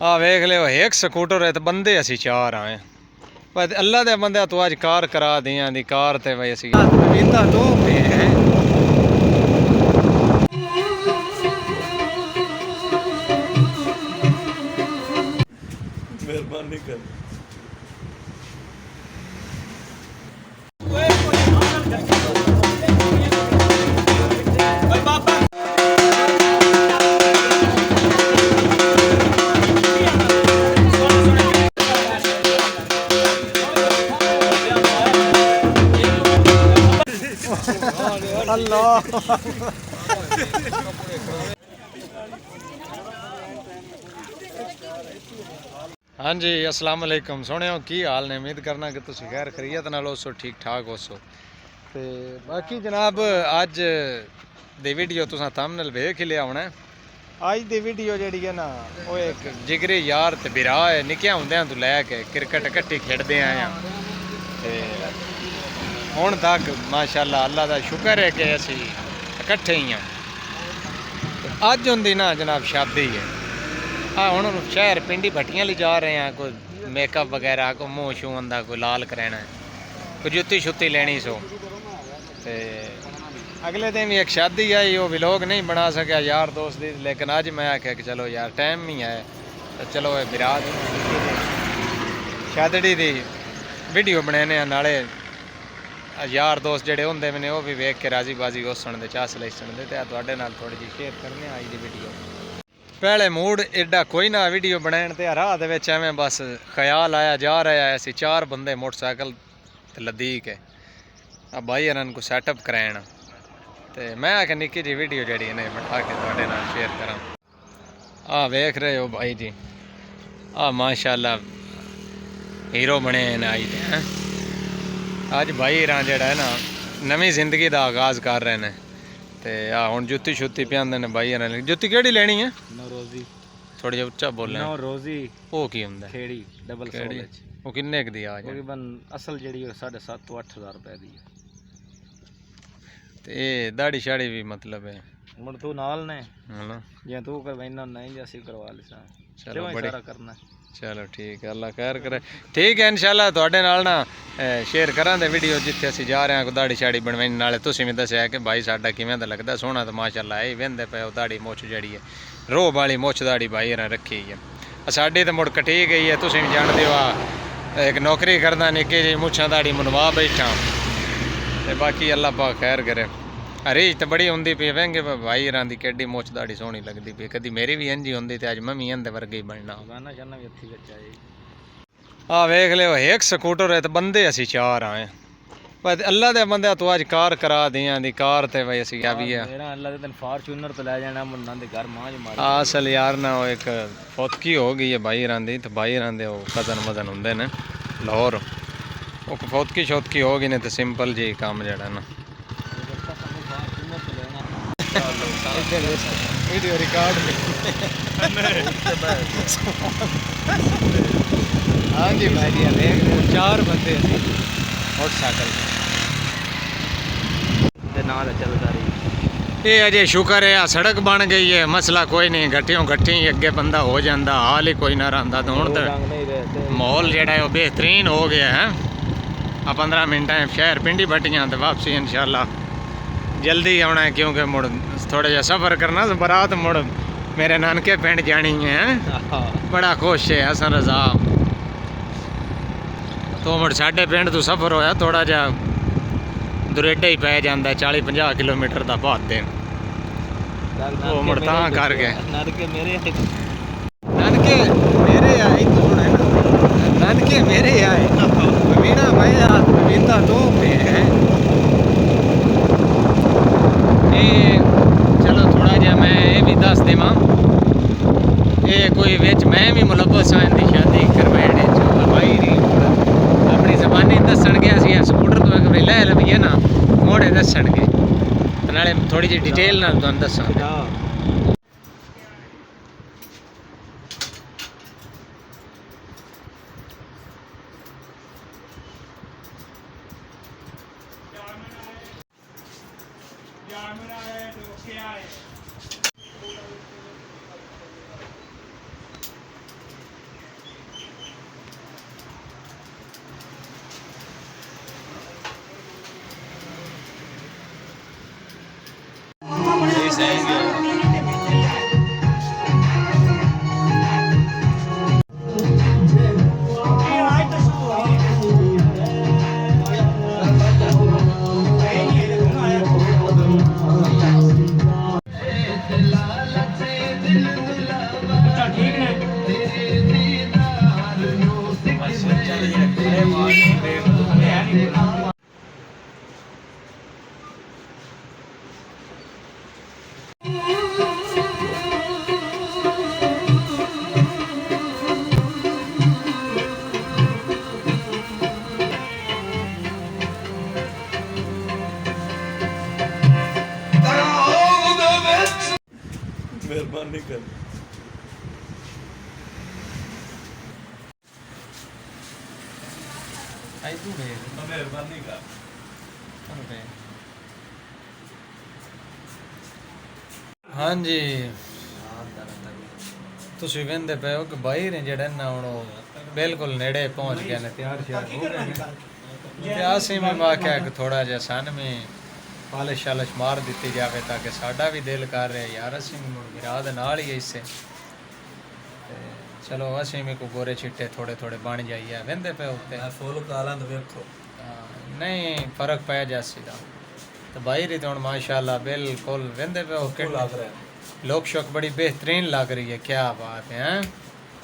आ वेख लियो एक स्कूटर है तो बंदे असी चार आए पर अल्लाह दे बंदे तू अज कार करा दियां दी कार ते भाई असी पींदा तू पे है। मेहरबानी कर। अल्लाह हाँ जी अस्सलाम वालेकुम सोहणियो की हाल ने उम्मीद करना कि तुम खैर खरीयत नाल होसो ठीक ठाक होसो ते बाकी जनाब अज दी वीडियो तुसां थंबनेल वेख ही लिया होना। अज दी वीडियो जिहड़ी है ना वो एक जिगरी यार ते बिरा है निक्किया हुंदियां तो लैके क्रिकेट कट्ठी खेडदे आए हां ते हुण तक माशाअल्लाह अल्लाह दा शुक्र है कि असी इकट्ठे ही हाँ। अज हुंदी ना जनाब शादी है हुण शहर पिंडी भट्टियां ले जा रहे हैं कोई मेकअप वगैरह कोई मूँह शूह होंदा कोई लाल कराना है कोई जुत्ती शुत्ती लेनी सो ते अगले दिन भी एक शादी आई वो व्लॉग नहीं बना सकिया यार दोस्त दी लेकिन अज मैं आख्या कि चलो यार टाइम ही है तो चलो बिरात शादड़ी दी वीडियो बनाने नाले यार दोस्त जेडे होंदे मैंने वो भी वेख के राजी बाजी होसन दे चास लेसन दे ते तुहाडे नाल थोड़ी जी शेयर करने आई दी वीडियो। पहले मूड एडा कोई ना वीडियो बनाने ते राह दे विच एवें बस ख्याल आया जा रहा है असी चार बंदे मोटरसाइकिल ते लदीक है भाई हरन को सैटअप कराना ते मैं आख्या निक्की जी वीडियो जी इन्हें बना के तुहाडे नाल शेयर करा। वेख रहे हो भाई जी माशाअल्लाह हीरो बने ने आई ते अज भाई हरां जेड़ा है ना नवी जिंदगी का आगाज़ कर रहे हैं ते हुण जुत्ती शुत्ती पियांदे ने भाई हरां जुत्ती केड़ी लेनी है नौरोजी थोड़ी जी उच्चा बोलना नौरोजी वो की हुंदा खेड़ी डबल केड़ी वो किन्ने क दी आ जाए तकरीबन असल जी 7.5 to 8,000 रुपए दी है ते दाड़ी शाड़ी भी मतलब है मुड़ तू नाल ने है ना जे तू करवाइना नहीं जैसी करवा लिसा चलो बड़ी करना चलो ठीक है अल्लाह खैर करे ठीक है इंशाल्लाह तुहाडे नाल ना शेयर करा दे वीडियो जिथे असी जा रहे हैं दाड़ी शाड़ी बनवाई नाले तुसीं भी दस्सिया कि भाई साडा किवें दा लगदा सोहना तो माशाअल्लाह है वेंदे पे दाड़ी मुछ जड़ी है रोह वाली मुछ दाड़ी भाई हरां रखी है साडी तो मुड़ कटी गई है तुसीं भी जानदे हो एक नौकरी करदा निक्की जी मुछां दाड़ी मुनवा बैठा ते बाकी अल्लाह पाक खैर करे रीझ तो बड़ी होंदी पई वेंगे भाई हरां दी केडी मुछ दाड़ी सोहनी लगदी पई कदी मेरी भी इंज ही होंदी ते अज मैं भी इंदे वर्गे ही बनना गाना शाना भी अच्छी बच्चा है। वेख लियो एक स्कूटर है तो बंदे असी चार आए पर अल्लाह दे बंदे तू अज कार करा दियां दी कार ते भाई असी क्या भी है मेरा अल्लाह दे दिन फॉर्च्यूनर तो ले जाना मुन्ना दे घर मां मार असल यार ना वो एक फौतकी हो गई है भाई हरां दी तो भाई हरां दे वो कजन मजन हुंदे ने लाहौर वो फौतकी शौतकी हो गई ने तो सिंपल जी काम जड़ा ना वीडियो रिकॉर्ड हाँ जी भाई जी देख चार बंदे मोटरसाइकिल चलता रही ये अजय शुक्र है सड़क बन गई है मसला कोई नहीं गट्टियों गट्ठी अगे बंदा हो जाता हाल ही कोई ना रहा तो हूँ तो माहौल जोड़ा है वो बेहतरीन हो गया है 15 मिनट शहर पिंडी भट्टियां तो वापसी इंशाल्लाह जल्दी आना है क्योंकि मुड़ थोड़ा जहा सफ़र करना तो बारात मुड़ मेरे नानके पिंड जानी है बड़ा खुश है हसन रजा तो मुड़ साढ़े पिंड तो सफ़र होया थोड़ा जहा दुरेडा ही पै जाता 40-50 किलोमीटर का भात दिन वो मुड़ तां करके नानके मेरे आए तो सुना है ना नानके मेरे आए मीना भाई मीता तो पे है चलो थोड़ा जहा मैं ये भी दस देवां ये कोई बिच मैं भी मुलबस हाँ इनकी शादी करवाने भाई अपनी जबानी दसन गया सी स्कूटर तो एक लै लवी है ना मोड़े दसन गए नाले थोड़ी जी डिटेल नाल तुहानूं दस्सां ਮਿਹਰਬਾਨੀ ਕਰ ਆਈ ਤੂੰ ਵੇਖ ਮਿਹਰਬਾਨੀ ਕਰ ਹਾਂਜੀ ਤੁਸੀਂ ਕਹਿੰਦੇ ਪਏ ਹੋ ਕਿ ਬਾਈ ਨੇ ਜਿਹੜਾ ਨਾ ਹੁਣ ਉਹ ਬਿਲਕੁਲ ਨੇੜੇ ਪਹੁੰਚ ਗਏ ਨੇ ਤਿਆਰ ਸ਼ਿਆਰ ਹੋ ਗਏ ਨੇ ਤੇ ਅਸੀਂ ਵੀ ਆਖਿਆ ਕਿ ਥੋੜਾ ਜਿਹਾ ਸਾਨੂੰ ਵੀ ਪਾਲਿਸ਼ ਸ਼ਾਲਿਸ਼ ਮਾਰ ਦਿੱਤੀ ਜਾਵੇ ਤਾਂ ਕਿ ਸਾਡਾ ਵੀ ਦਿਲ ਕਰ ਰਿਹਾ ਯਾਰ ਅਸੀਂ ਵੀ ਮੁੜ ਵਿਰਾਹ ਦੇ ਨਾਲ ਹੀ ਇਸੇ ਤੇ ਚਲੋ ਅਸੀਂ ਵੀ ਕੋ ਗੋਰੇ ਛਿੱਟੇ ਥੋੜੇ ਥੋੜੇ ਬਣ ਜਾਈਏ ਵਹਿੰਦੇ ਪਏ ਉੱਤੇ ਫੁੱਲ ਕਾਲਾਂ ਦੇ ਵੇਖੋ ਨਹੀਂ ਫਰਕ ਪੈ ਜਾਸੀ ਦਾ तो भाई रही तो माशाल्लाह बिल्कुल वेंदे पे ओके लग रहा है लोग शौक बड़ी बेहतरीन लग रही है क्या बात है हैं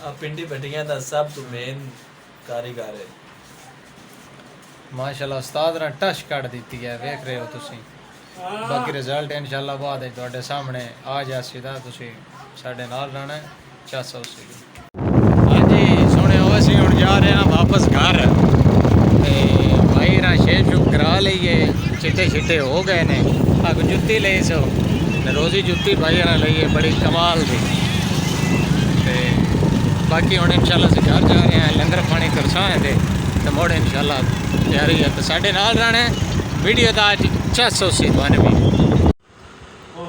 अब पिंडी बटियां दा सब तो मेन कारीगर है माशाल्लाह उस्ताद ने टच काट दी है देख रहे हो तुसी बाकी रिजल्ट इंशाल्लाह बाद ਤੁਹਾਡੇ ਸਾਹਮਣੇ ਆ ਜਾਸੀਦਾ ਤੁਸੀਂ ਸਾਡੇ ਨਾਲ ਰਹਿਣਾ ਚਾਸੋ ਸੀ ਹਾਂਜੀ ਸੁਣਿਓ ਅਸੀਂ ਹੁਣ ਜਾ ਰਹੇ ਹਾਂ ਵਾਪਸ ਘਰ ਤੇ ਭਾਈ ਰਾ ਸ਼ੇਪ ਸ਼ੁਪ ਕਰਾ ਲਈਏ चिट्टे छिट्टे हो गए ने अब जुत्ती ले सो रोजी जुत्ती भाई ने लईए बड़ी कमाल की बाकी हम इंशाल्लाह से घर जा रहे हैं लंगर पानी करसा है तो मोड़ इंशाल्लाह तैयारी है तो साढ़े नाल रहना है वीडियो का आज 680 भी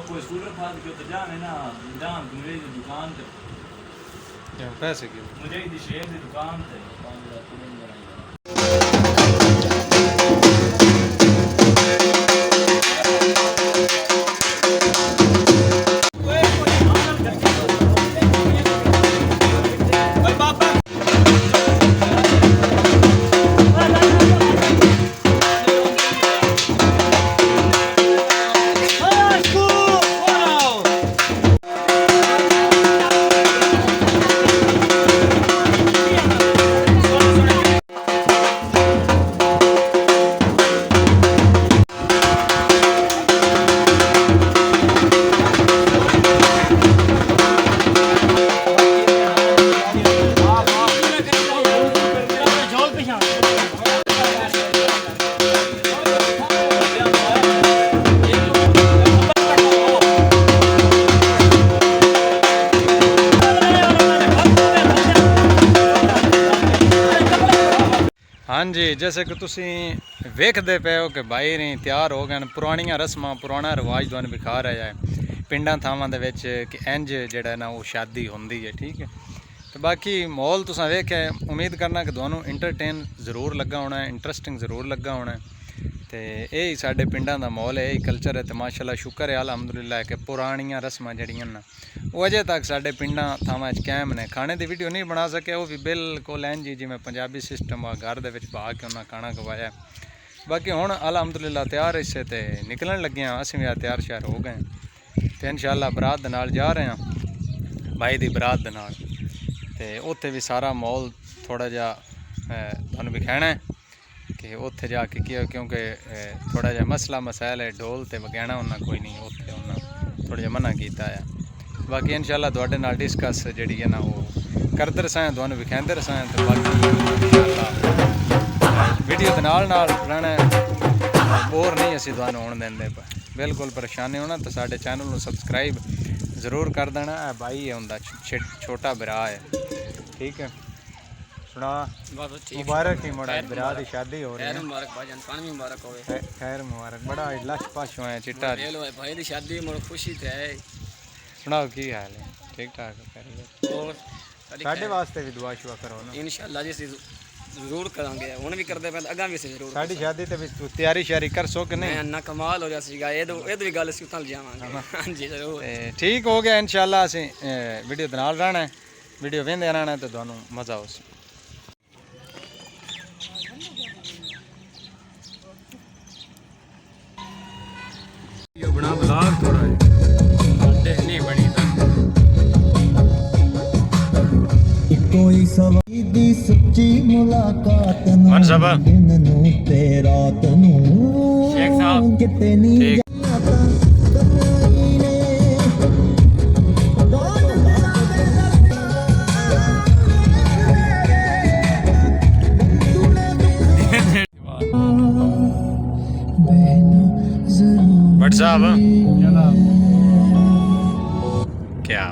कोई स्कूटर फाद के तो जाने ना जान मुझे की दुकान पे पैसे की मुझे की शेर की दुकान पे हाँ जी जैसे कि तुसी वेखते पे हो कि भाई नहीं तैयार हो गए पुरानियां रस्मां पुराना रिवाज तुहानूं विखा रहा है पिंडां थावां दे विच कि इंज जिहड़ा ना वो शादी होंदी है ठीक है तो बाकी माहौल तुसां वेख्या उम्मीद करना कि तुहानूं इंटरटेन जरूर लगा होना है इंटरस्टिंग जरूर लगा होना है तो यही साडे पिंडां दा माहौल है यही कल्चर है तो माशाल्लाह शुक्र है अलहमदुलिल्लाह कि पुरानियां रस्मां जड़ियां ना वो अजे तक साडे पिंडां थावां च कायम ने खाने की वीडियो नहीं बना सके वो भी बिल्कुल इंज जिवें पंजाबी सिस्टम आ घर दे विच पा के उन्हां खाना खवाया बाकी हुण अलहमदुलिल्लाह तैयार इसे ते निकलन लगे हाँ असीं भी तैयार श्यार हो गए तो इंशाअल्लाह बरात दे नाल जा रहे हैं भाई दी बरात दे नाल ते उत्थे भी सारा माहौल थोड़ा जिहा तुहानूं विखाना है कि उत्थे जाके क्योंकि थोड़ा जिहा मसला मसाइल है ढोल ते वगाना उन्हें कोई नहीं उत्थे उन्हें थोड़ा जिहा मना किया है बाकी इंशाअल्लाह तुहाडे नाल डिस्कस जिहड़ी है ना वो करते रसां तुहानूं विखांदे रसां ते बाकी इंशाअल्लाह वीडियो दे नाल रहना बोर नहीं असीं तुहानूं होण दिंदे बिल्कुल परेशानी होना तो साडे चैनल नूं सबसक्राइब जरूर कर देना भाई है उनका छोटा भरा है ठीक है सुना मुबारक ही मुड़ा भरा की शादी हो रही है खैर मुबारक बड़ा लश पश है चिट्टा भाई दी शादी मोर खुशी ते है सुनाओ की हाल है ठीक ठाक और साडे वास्ते भी दुआ शुआ करो ना इंशाअल्लाह जी ਜ਼ਰੂਰ ਕਰਾਂਗੇ, ਹੁਣ ਵੀ ਕਰਦੇ ਪਏ, ਅੱਗਾ ਵੀ ਅਸੀਂ ਜ਼ਰੂਰ। ਸਾਡੀ ਸ਼ਾਦੀ ਤੇ ਵੀ ਤੂੰ ਤਿਆਰੀ ਸ਼ਿਆਰੀ ਕਰ ਸੋ ਕਿ ਨਹੀਂ? ਇੰਨਾ ਕਮਾਲ ਹੋ ਰਿਹਾ ਸੀਗਾ, ਇਹ ਵੀ ਗੱਲ ਅਸੀਂ ਉੱਥੇ ਲਿਜਾਵਾਂਗੇ। ਹਾਂਜੀ ਜ਼ਰੂਰ। ਤੇ ਠੀਕ ਹੋ ਗਿਆ ਇਨਸ਼ਾਅੱਲਾ। ਅਸੀਂ ਵੀਡੀਓ ਦੇ ਨਾਲ ਰਹਿਣਾ, ਵੀਡੀਓ ਵੇਖਦੇ ਰਹਿਣਾ ਤੇ ਤੁਹਾਨੂੰ ਮਜ਼ਾ ਆਉਸ। ਇਹ ਬਣਾ ਬਲਾਗ ਥੋੜਾ ਨਹੀਂ ਬਣੀ ਤਾਂ ਕੋਈ ਸਵਾਈ ਦੀ ਸੱਚੀ ਮੁਲਾਕਾਤ ਮਨ ਸਾਹਿਬ ਦਿਨ ਨੂੰ ਤੇ ਰਾਤ ਨੂੰ ਸ਼ੇਖ ਸਾਹਿਬ ਕਿਤੇ ਨਹੀਂ ਠੀਕ। भट्ट साहब क्या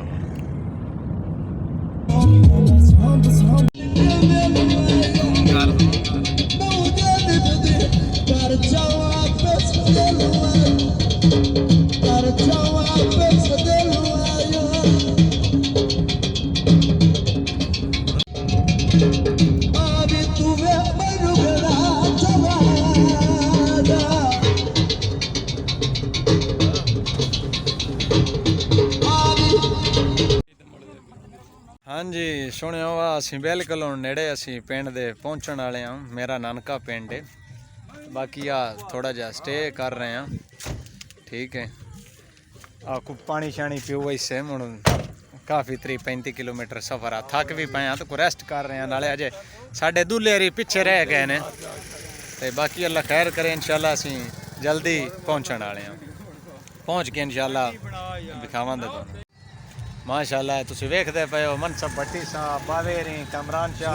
ਹਾਂਜੀ ਸੁਣਿਓ ਵਾ ਅਸੀਂ ਬਿਲਕੁਲ ਹੁਣ ਨੇੜੇ ਅਸੀਂ ਪਿੰਡ ਦੇ ਪਹੁੰਚਣ ਵਾਲੇ ਹਾਂ। ਮੇਰਾ ਨਾਨਕਾ ਪਿੰਡ ਹੈ। ਬਾਕੀ ਆ ਥੋੜਾ ਜਿਹਾ ਸਟੇ ਕਰ ਰਹੇ ਹਾਂ। ਠੀਕ ਹੈ ਆ ਕੋ ਪਾਣੀ ਸ਼ਾਣੀ ਪੀਓ ਇਸੇ ਹੁਣ ਕਾਫੀ 30-35 ਕਿਲੋਮੀਟਰ ਸਫ਼ਰ ਆ। ਥੱਕ ਵੀ ਪਏ ਆ ਤੇ ਕੋ ਰੈਸਟ ਕਰ ਰਹੇ ਹਾਂ। ਨਾਲੇ ਅਜੇ ਸਾਡੇ ਦੁੱਲੇਰੀ ਪਿੱਛੇ ਰਹਿ ਗਏ ਨੇ ਤੇ ਬਾਕੀ ਅੱਲਾ ਖੈਰ ਕਰੇ। ਇਨਸ਼ਾਅੱਲਾ ਅਸੀਂ ਜਲਦੀ ਪਹੁੰਚਣ ਵਾਲੇ ਹਾਂ। ਪਹੁੰਚ ਕੇ ਇਨਸ਼ਾਅੱਲਾ ਦਿਖਾਵਾਂਗੇ ਤੁਹਾਨੂੰ। माशाल्लाह तुसी वेखदे पे हो मनसब भट्टी साहब, बावेरी, कमरान शाह,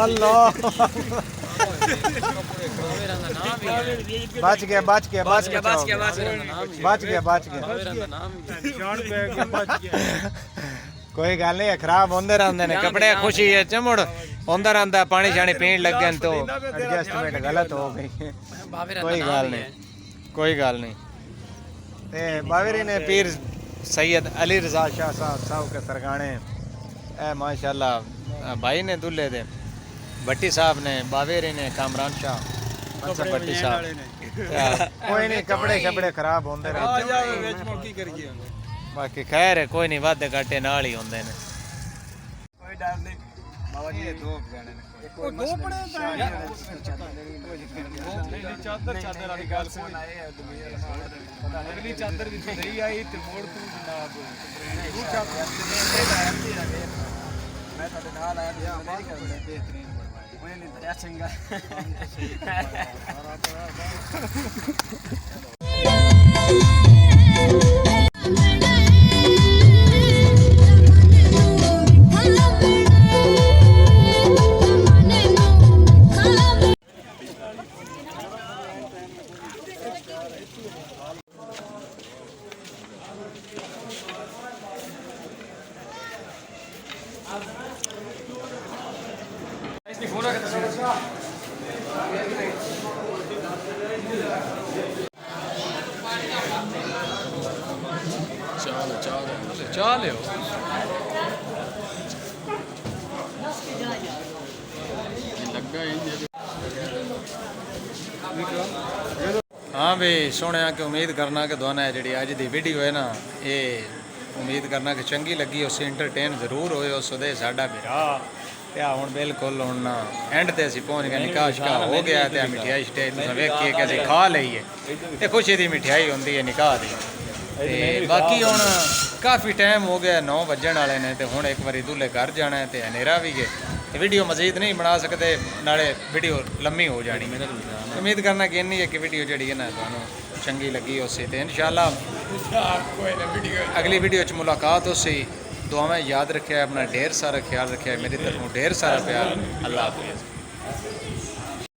अल्लाह बच गया कोई गल नहीं, खराब होंदे रहंदे ने कपड़े। खुशी है चमुड़ होंदा रहंदा, पानी शानी पीण लगे तो एडजस्टमेंट गलत हो गई। कोई गल नहीं ते बावेरी ने पीर सैयद अली रजा शाह साहब के सरगाने ए माशाल्लाह भाई ने दुल्ले दे। भट्टी साहब ने, बावेरी ने, कामरान शाह, मनसब भट्टी साहब। कोई नहीं कपड़े शपड़े खराब होंदे रहंदे, बाकी खैर है कोई नहीं, वादे घाटे नाल ही होंदे ने। कोई डर नहीं बाबा जी, दो जाने ने दो पड़े चादर वाली गल सुन आए अगली चादर भी सही आई ते मोड़ तू जनाब तू चादर मैं ਤੁਹਾਡੇ ਨਾਲ ਆਇਆ ਤੇ ਨਹੀਂ ਕਰਦਾ बेहतरीन बनवाया ਉਹਨੇ ਨਹੀਂ ਦਰਿਆ ਚੰਗਾ चाल हाँ भाई सुने कि उम्मीद करना कि दोनों जी अज की वीडियो है ना, ये उम्मीद करना कि चंगी लगी, उस इंटरटेन जरूर होए उस साडा भरा ते हूँ बिल्कुल हूँ एंड ते असीं पहुँच गए। निकाह शिकाह हो गया ते मिठाई शिठाई तुसीं वेखिए कि असीं खा लईए ते खुशी की मिठाई होंदी है निकाह दी। ते बाकी हूँ काफ़ी टाइम हो गया, 9 बजन वाले ने ते हुण एक बारी दूल्हे घर जाना है ते हनेरा भी है। वीडियो मजीद नहीं बना सकते, नाले वीडियो लम्मी हो जानी। उम्मीद करना कि इन्नी एक वीडियो जी है ना तुहानूं चंगी लगी उसी ते इंशाअल्लाह अगली वीडियो च मुलाकात उसी। दुआएं याद रखे, अपना ढेर सारा ख्याल रखे, मेरी तरफों ढेर सारा प्यार। अल्लाह हाफिज़।